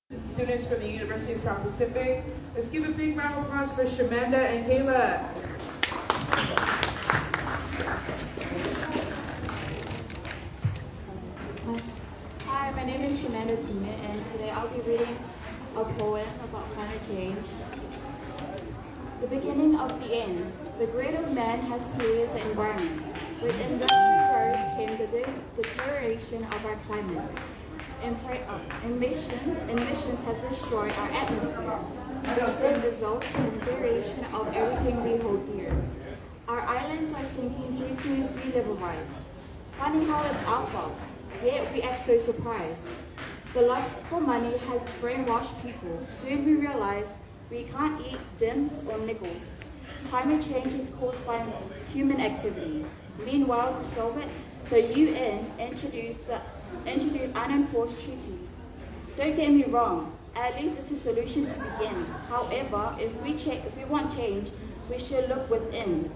students from the University of South Pacific. Let's give a big round of applause for Shamanda and Kayla. Hi, my name is Shamanda Timit, and today I'll be reading a poem about climate change. The beginning of the end. The greed of man has polluted the environment. With industrial growth came the deterioration of our climate. Emissions have destroyed our atmosphere, which then results in deterioration of everything we hold dear. Our islands are sinking due to sea level rise. Funny how it's our fault, yet we act so surprised. The love for money has brainwashed people. Soon we realize we can't eat dims or nickels. Climate change is caused by human activities. Meanwhile, to solve it, the UN introduced unenforced treaties. Don't get me wrong, at least it's a solution to begin. However, if we want change, we should look within.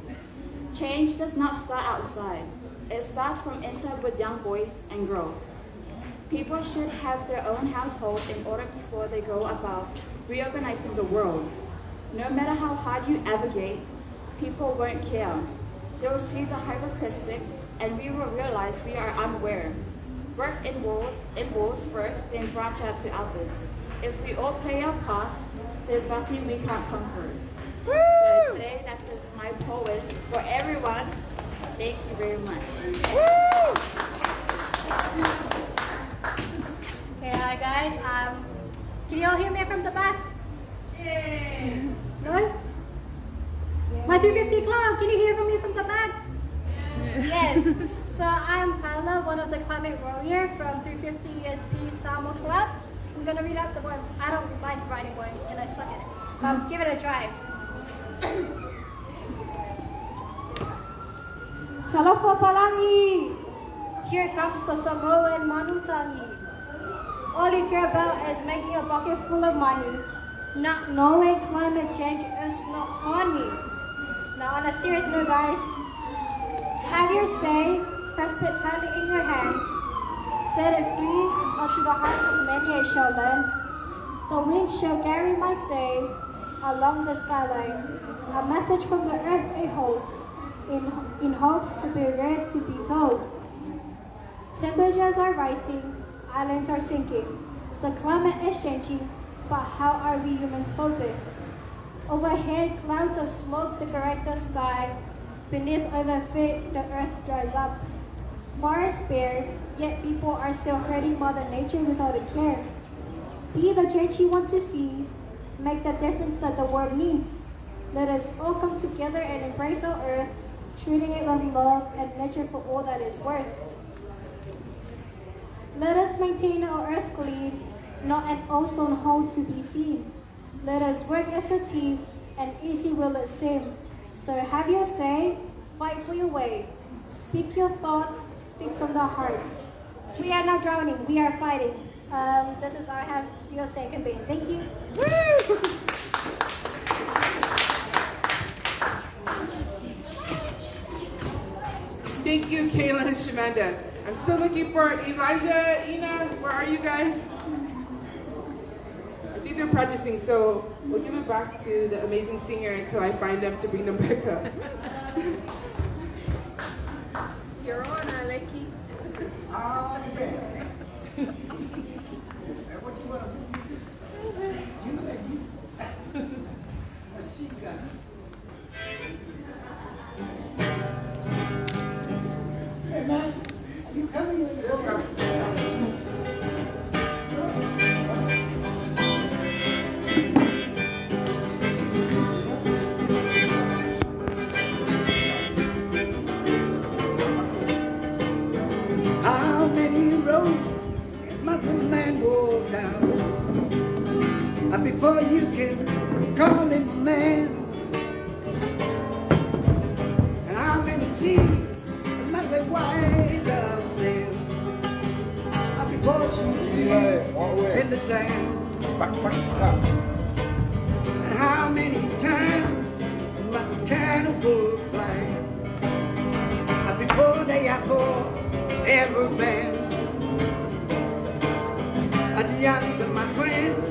Change does not start outside. It starts from inside with young boys and girls. People should have their own household in order before they go about reorganizing the world. No matter how hard you advocate, people won't care. They will see the hypocrisy and we will realize we are unaware. Work inwards first, then branch out to others. If we all play our parts, there's nothing we can't conquer. So today, that's my poem for everyone. Thank you very much. Okay, hi guys. Can you all hear me from the back? Yeah. No? My 350 club, can you hear from me from the back? Yes. So I'm Kyla, one of the climate warrior from 350 ESP Samoa Club. I'm gonna read out the poem. I don't like writing poems and I suck at it. But give it a try. Talofa Palangi! Here comes the Samoan Manutangi. All you care about is making a bucket full of money. Not knowing climate change is not funny. Now on a serious note guys, have your say, grasp it tightly in your hands. Set it free unto the hearts of many it shall lend. The wind shall carry my say along the skyline. A message from the earth it holds, in hopes to be read, to be told. Temperatures are rising, islands are sinking. The climate is changing, but how are we humans coping? Overhead, clouds of smoke decorate the sky. Beneath our feet, the earth dries up. Forests bare, yet people are still hurting Mother Nature without a care. Be the change you want to see. Make the difference that the world needs. Let us all come together and embrace our earth, treating it with love and nature for all that is worth. Let us maintain our earth clean, not an ozone hole to be seen. Let us work as a team, and easy will it seem. So have your say, fight for your way. Speak your thoughts, speak from the heart. We are not drowning, we are fighting. This is our Have Your Say campaign. Thank you. Thank you, Kayla and Shamanda. I'm still looking for Elijah, Ina. Where are you guys? I think they're practicing, so we'll give it back to the amazing singer until I find them to bring them back up. Your Honor, Lecky. What you want to do? You let me. What she got? Hey man, are you coming? How many roads must a man go down before you can call him a man? And how many seas must a white dove sail before she sees in the sand? And how many times must a cannibal fly before they are for ever man? The answer, my friends,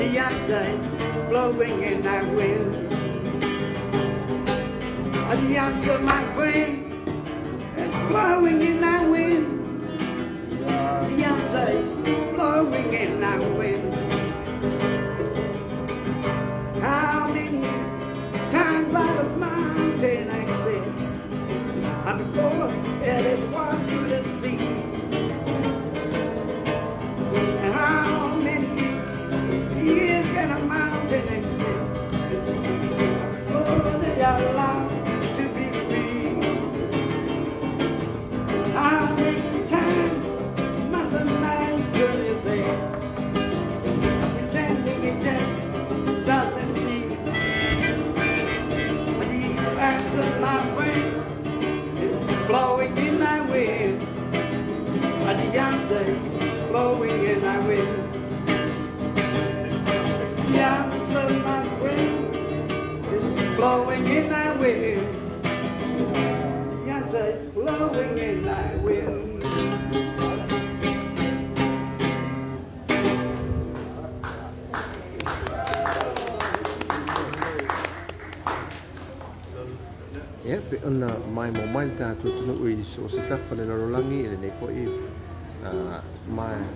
The answer's blowing in that wind. The answer, my friend, is blowing in that wind. The answer is blowing in that wind. How many times by the mountain exist before it is washed through the sea? And how many years can a mountain exist before they are allowed to be free? How many times must a man turn his head, pretending he just doesn't see? But the answer, my friends, is blowing in that wind. But the answer is blowing in that wind. The answer, my friend, is blowing in that wind. The answer is blowing in that wind. Ya, pe ona mai mo mai ta tu tu ui so se ta fa le rolangi le nei fo I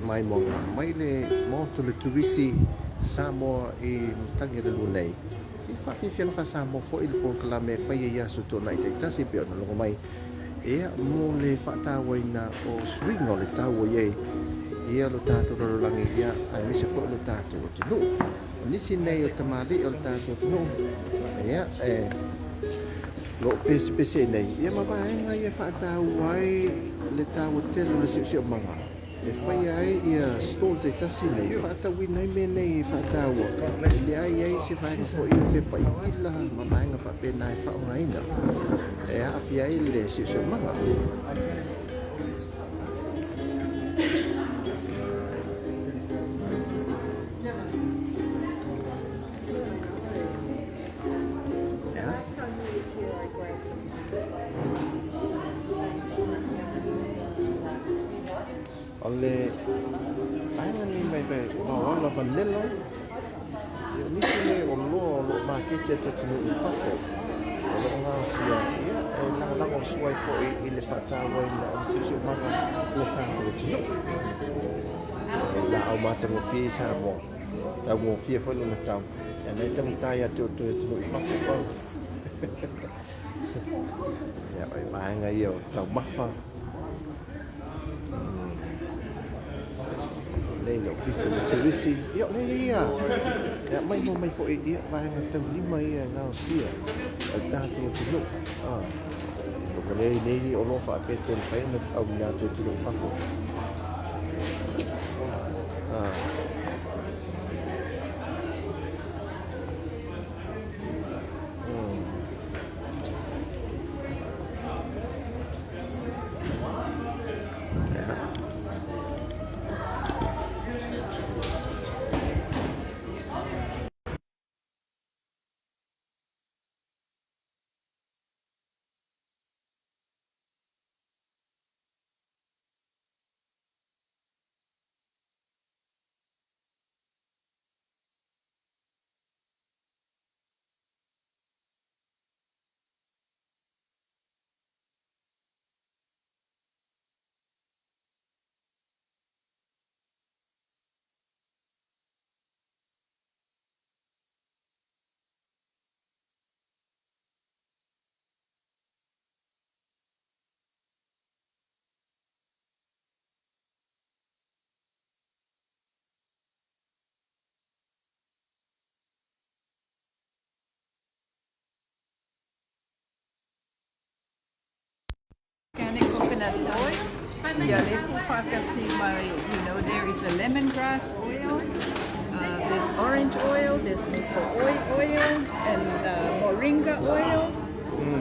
mai mo mai le mo tu le tuisi Samoa I tangi le lunei. I fa fi fa Samoa fo I le po kala me fa ia so to nai te tasi pe ona lo mai. E mo le fa ta wai na o swing o le ta wo ye. Ia lo ta tu rolangi ia ai mi se fo le ta tu tu. Nisi nei o tamali o ta tu tu. Ya lo pese nei ia mavaenga ia whaatauai le tau telu le sio manga e whai ai ia stol te tasi nei whaataui nei me nei whaataua le ai se whaenga fo ia pe pai ila mavaenga whapena e whaongaina e awhi ai le sio manga ole ainga ni mai mai no vanilla yo ni le o lo ma ke te te no I fafo o lo nga sia ia e la o suai fo I le fata wa na si so manga lo ta to te e la o mata mo fi sa mo ta mo fi fo lo na tau e nei tang tai a to no I fafo ya ai ainga yo tau mafa le no fiso le terisi yo le ia ya mai mo mai fo ia vai na tau lima ia na sia ta tu tu o ka le nei o lo fa pe te fa na au na tu tu fa fo Organic coconut oil. There is a lemongrass oil, there's orange oil, there's miso oil, and moringa oil.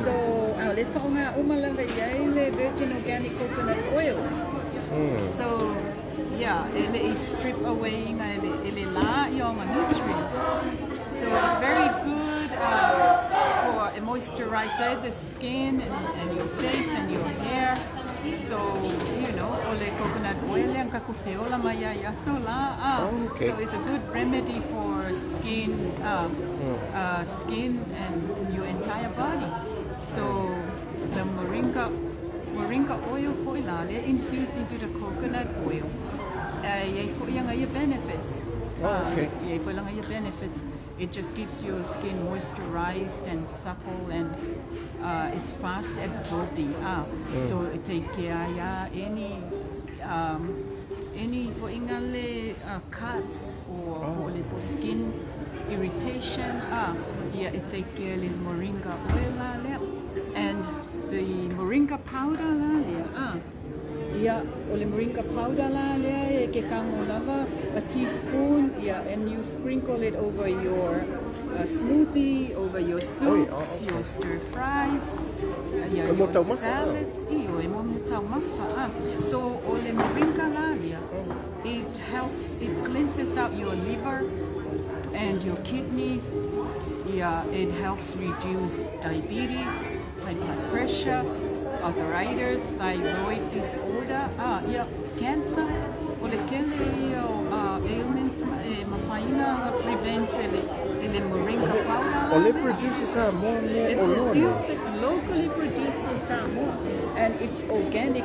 So, virgin organic coconut oil. So, yeah, it strip away your nutrients. So it's very good for moisturize the skin and your face and your hair. So, ole coconut oil ang kakufeola maya yaso la. Okay. So it's a good remedy for skin and your entire body. So the moringa oil for ilale infused into the coconut oil. Yay for yung benefits. Okay. Yay for lang benefits. It just keeps your skin moisturized and supple, and it's fast absorbing. So it take care any for ingale cuts or for skin irritation. It take care of moringa oil and the moringa powder ole moringa powder ke kango lava a teaspoon and you sprinkle it over your smoothie, over your soups, your stir fries, your salads. So ole moringa it cleanses out your liver and your kidneys. It helps reduce diabetes, high blood pressure, arthritis, thyroid disorder, cancer, o le kele ailments mafaina prevents ele moringa powder. Ole produces Samoa It locally produced in Samoa, and it's organic.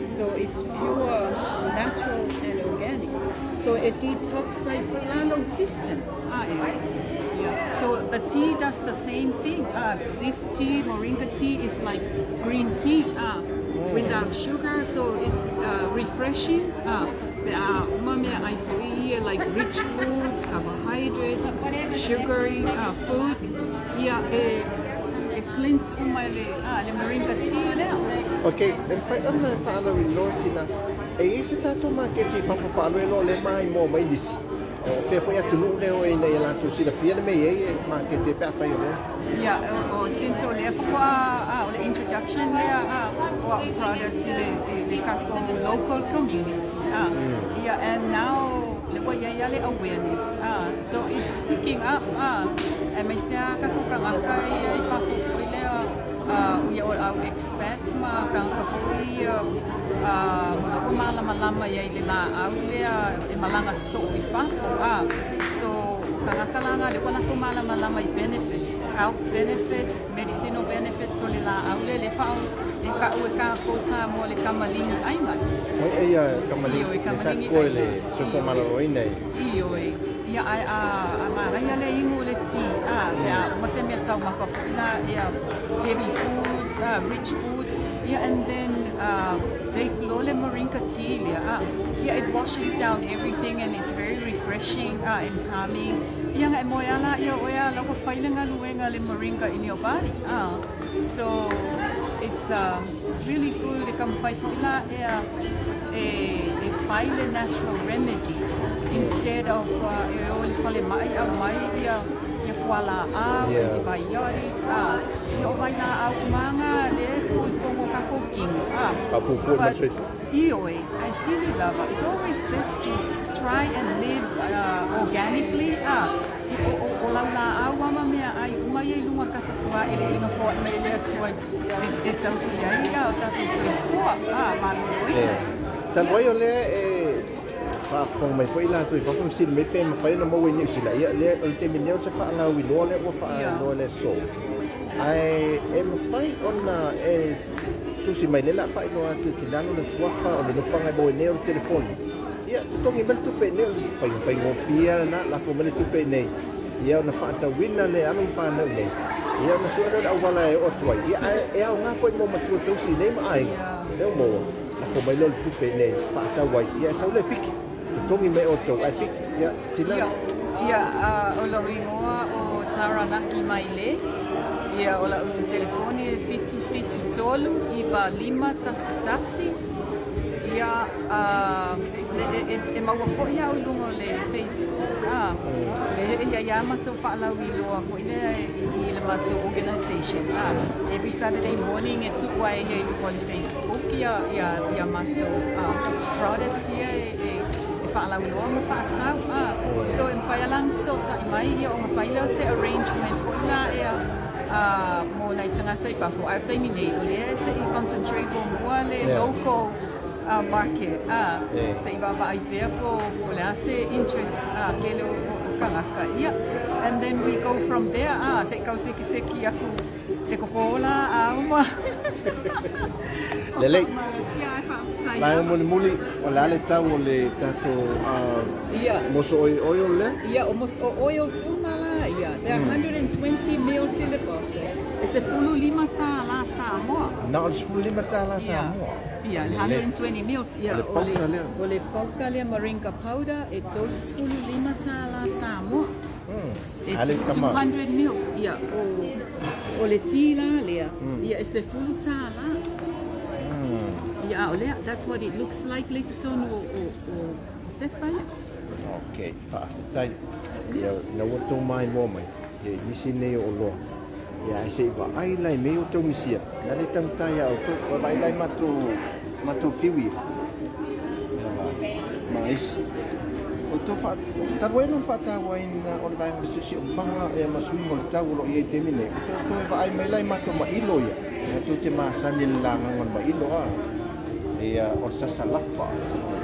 So it's pure, natural, and organic. So it detoxifies the system. So the tea does the same thing. This tea, moringa tea, is like green tea without sugar, so it's refreshing. Like rich foods, carbohydrates, sugary food. It cleans the moringa tea now. Okay, then fight on the father in Nortina. Is it that to market if I follow le mai mo mai this? Fe foi atunu ne o ina ela tu si da fia me ye market pe fa yo. Since ole for the introduction what products le come local community. And now le awareness. So it's picking up. And my sia ka ku ka kai fa fu we are our expats ma kang kafui malama ya ilila aulia malanga so ifafu so kanakalanga le wala malama benefits, health benefits, medicinal benefits so lila aulia le fa e ka ko sa mo le kamalingi ai ma kamalingi sa ko le so for maloine le ingu le ti maseme tau makafuna heavy foods, rich foods, and then take lole moringa tea. It washes down everything and it's very refreshing and calming. Le moringa in your body. So it's really good. It comes a natural remedy instead of antibiotics. I see lava. It's always best to try and live organically. fa fong mai foi la tu fa fong sil me pe ma fa na mo wen sila ya le te mineo se fa nga wi lo le fa lo le so ai em fai ona tu si mai le la fa no atu tilano le swafa o le fa nga bo ne o telefoni ya tu tongi bel tu pe ne fa ngo fia na la fo mele tu pe ne ya na fa ta wina le anu fa na le ya na so na wala o toi ya nga foi mo ma tu si ne mai le mo la fo mai lo tu pe ne fa ta wai ya sa le piki tongi me oto ai pik ya tina o lo ingoa o taranaki mai le ia o la telefoni fiti tolu iba 5 tasi ia e maua fo ia o lungo le Facebook le ia mato fa la wi lo fo le mato organization every Saturday morning e tu wai he on Facebook ia mato products ia so in Failang so mai o se arrangement for la mo nai tangata I whafo a taimi nei o le se I concentrate ko mua le local market se I wawa I pea ko le ase interest ke le o kangaka ia and then we go from there se kau seki aku le kokola uma Lele Lai muli o le ale tau o le tato moso oi o le? Ia, almost oil sumala, ia. There are 120 mils in the bottle. It's a fulu lima tā la Samoa. Na o sulu lima tā la Samoa? Ia, 120 mils, ia. O le pauka lea moringa powder, e totus fulu lima tā la Samoa. E 200 mils, ia. O le tila lea, ia, it's a fulu tā la. Yeah, that's what it looks like later on. Okay, tai. Ya, na wato mai mo mai. Ye nisi nei o lo. Ya, se va ai lai me o to misia. Na le tam tai au to, vai lai matu fiwi. Mais. O to fa, ta bueno fa ta wain o vai mo se o banga e masui mo ta lo ye temine. To vai mai lai matu ma ilo ya. Ya tu te ma sanil langan ma ilo Ia o sasalapa.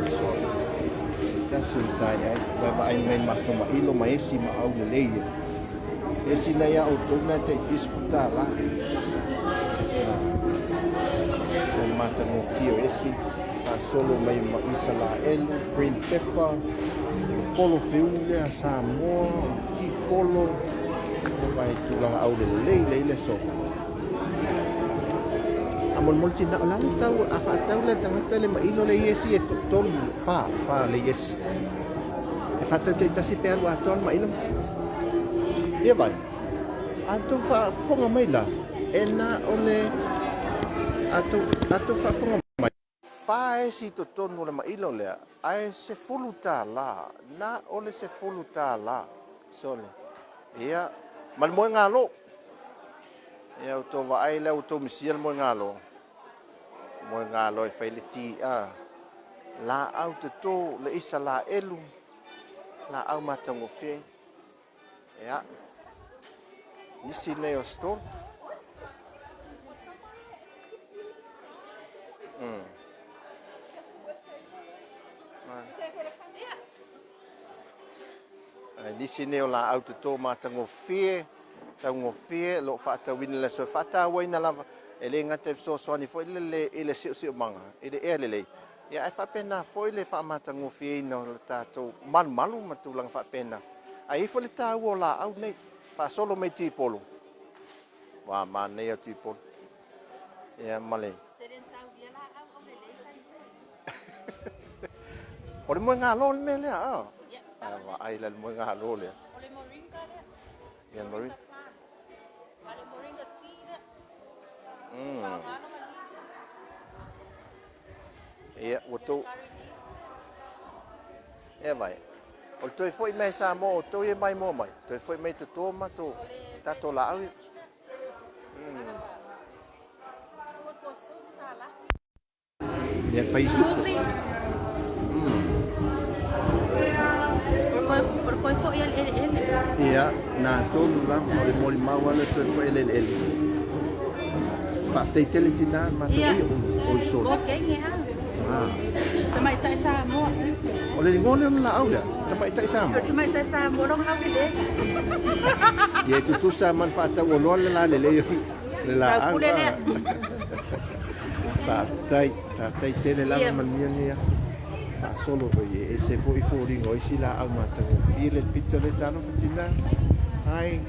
So, that's sultai ai. Baba ai mai matoma ilo mai esi ma au le lei. Esi na ia o tona te fish futala. O mata no fio esi. Ta solo mai ma isala elu, green pepper, polo fiule a Samoa, ti polo. Vai tula au le lei so. Amol multi na ala tau a fa tau le tangata le mailo le yesi e tol fa le yes e fa te tasi pe alwa tol mailo ia vai anto fa fonga maila e na ole ato fa fonga mai fa e si to ton le mailo le ai se fuluta la na ole se fuluta la sole ia mal mo ngalo ia to va ai le to misiel mo ngalo e fai le ti la au te tō le isa la elu la au matango fe ia nisi nei o sto nisi nei o la au te tō matango fe tango fe lo fa ta win le so fa ta wai na lava ele ngate so ni foi le se manga ele ele ya fa pena foi le fa mata ngofi no tato malu matulang fa pena ai foi le ta wo la au nei fa solo me ti polo wa ma nei o ti polo ya male o le mo ngalo me le wa ai le mo ngalo le o le moringa le ya moringa Ia, wato. Ia vai. O toi foi mai Samoa, o toi mai mo mai. Toi foi mai te toma to. Tato la au. Ia fai su. Por koi ko ia Ia, na tolu la, o le mau ala toi foi el. Fa te teletina ma te o so. Okay, nge Tamai tai Samoa. O le ngole la au ya. Tamai tai Samoa. Tamai tai Samoa long au le. Ia tu sa man fa ta o lo la le la au. Ta tai tele la man ni fa solo e se foi ringo si la au ma ta file pitole tano fatina. Ai.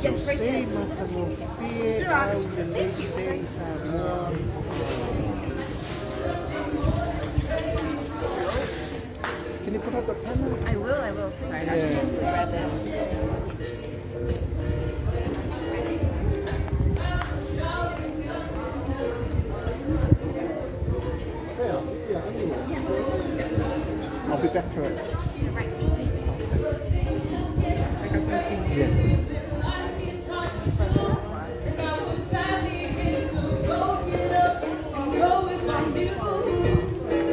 Yes, sei matano fie au le sei Samoa. Can you put up the panel? I will. Sorry, I just want to grab it. I'll be back for it. Yeah.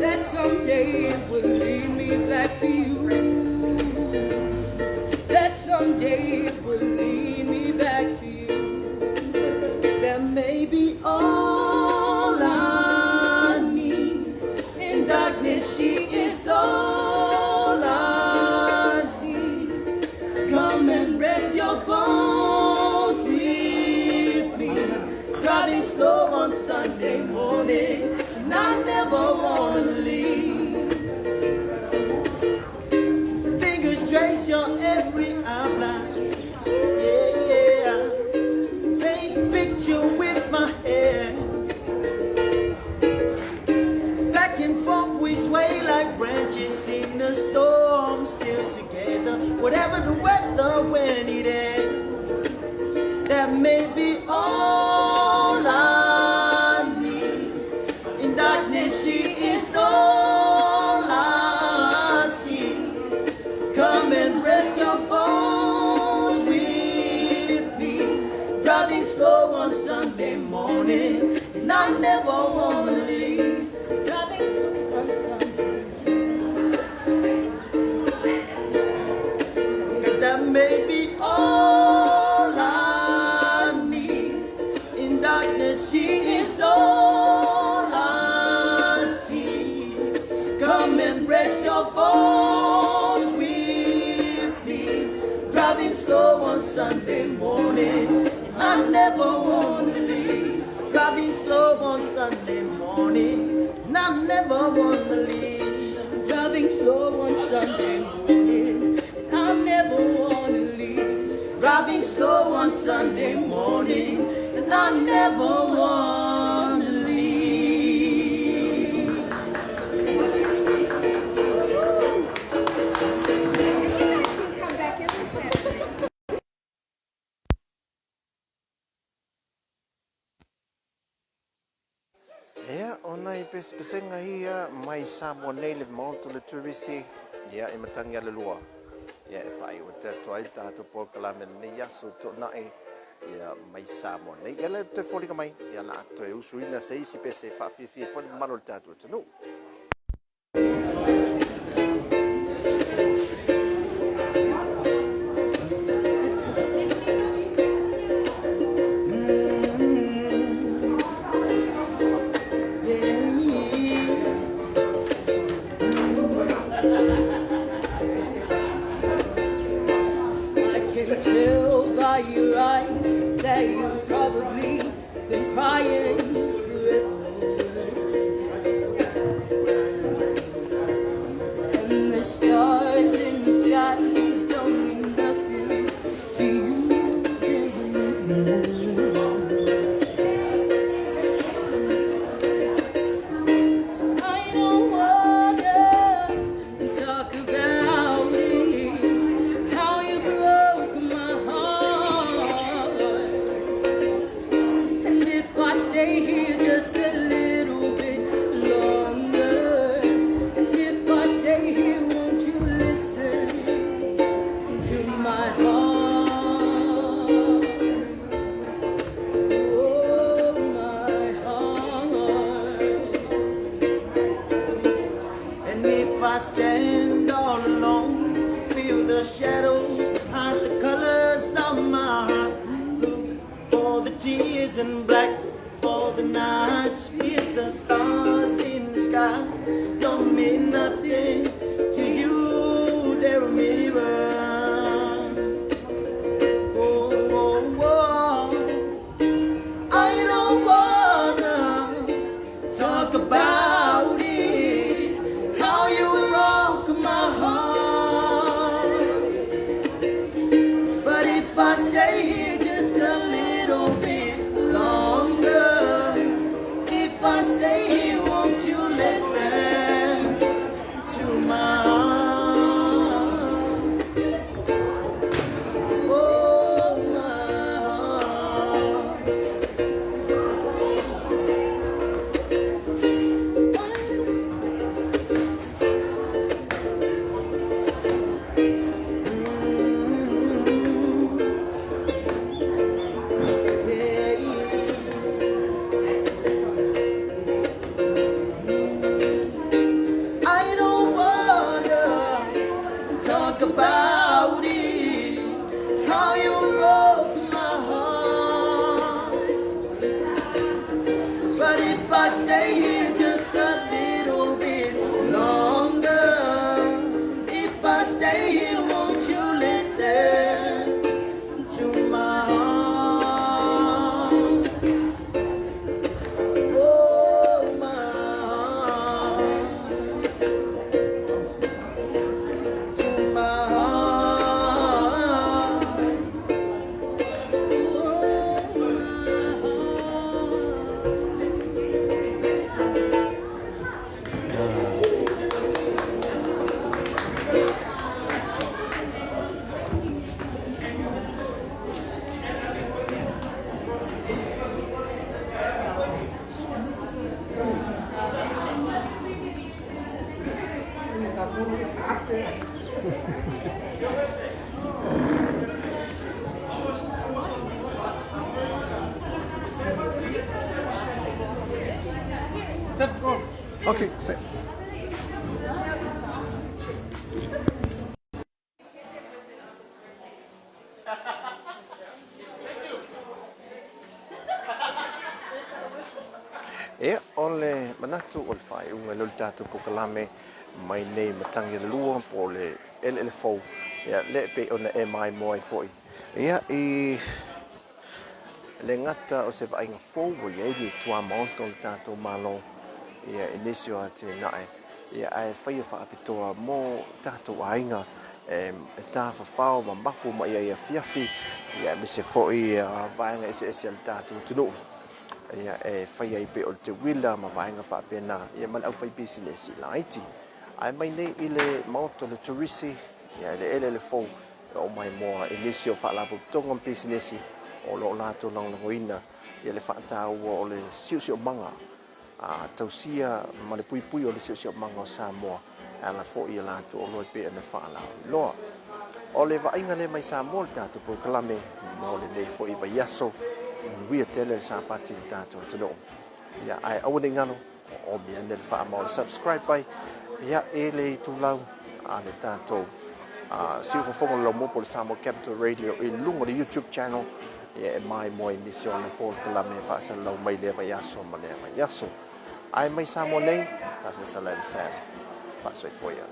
That someday will someday it will lead me back to you. That may be all I need. In darkness, she is all I see. Come and rest your bones with me. Driving slow on Sunday morning, and I never wanna leave. Fingers trace your every outline, yeah. Paint a picture with my hands. Back and forth we sway like branches in the storm, still together. Whatever the weather, when it ends, that may be all I need. In darkness, she is all I see. Come and rest your bones with me. Driving slow on Sunday morning, and I never wanna leave. Driving slow on Sunday, 'cause that may be all I need. In darkness, she is all I see. Come and rest your bones with me. Driving slow on Sunday morning, I never wanna leave. Driving slow on Sunday morning, and I never wanna leave. Driving slow on Sunday morning, I never wanna leave. Driving slow on Sunday morning, and I never wanna leave. Come back every Saturday. Ya, onay pesenga hiya may Samoa native mount le turisi ya imatang ya lelua. Ya fai uta toy ta to por kalamen ni ya so to na ya may Samoa. Nei ya le te foli kamai ya la to e usuina sei si pese fa fi fo manol ta to no. I can tell by your eyes that you've probably been crying forever. And the stars in the sky don't mean nothing to you. I don't wanna talk about it, how you broke my heart. And if I stay here just a little bit longer, and if I stay here, won't you listen to my heart? Oh, my heart. And if I stand all alone, feel the shadows, hide the colors of my heart. Blue for the tears and black for the nights. Pierce the stars in the sky don't mean nothing to you. They're a mirror. Oh, oh, oh. I don't wanna talk about it, how you broke my heart. But if I stay here just a little bit longer, if I stay here, won't you listen to my heart? Oh, my heart. Okay, say. E ole manatu o le whai unga lul tātou pukalame mai nei matangi le lua po le ele fau ia le pe ona e mai moai foi ia I le ngata o se vainga fau wa ia li tua maonto le tātou malo ia inisio a te nae ia ai whaia wha apitoa mo tātou ainga e tā whawhao ma mapu ma ia fiafi ia me se foi vainga ese al tātou tunu ia e whaia I pe o te wila ma vaenga whapena ia mal au whai business I laiti ai mai nei I le maoto le turisi ia le fau o mai moa inisio whaalapu tonga business o lo lato lang langoina ia le whaata ua o le siu manga tausia ma le pui o le siu manga o Samoa ala fo I lato o loi pe ana whaalau loa o le vainga le mai Samoa le tātou po kalame mo le nei fo I vaiaso Wia tele sa pati tato tano. Ya ai awani ngano o mi ane le wha mo subscribe pai. Ya ele tulau ane tato. Siu fonga lo mo po le Samoa Capital Radio I lungo le YouTube channel. Ya e mai mo inisio ana po kala me fa sa lo mai le yaso ma le yaso. Ai mai Samoa nei ta se salam sa. Fa soi foia.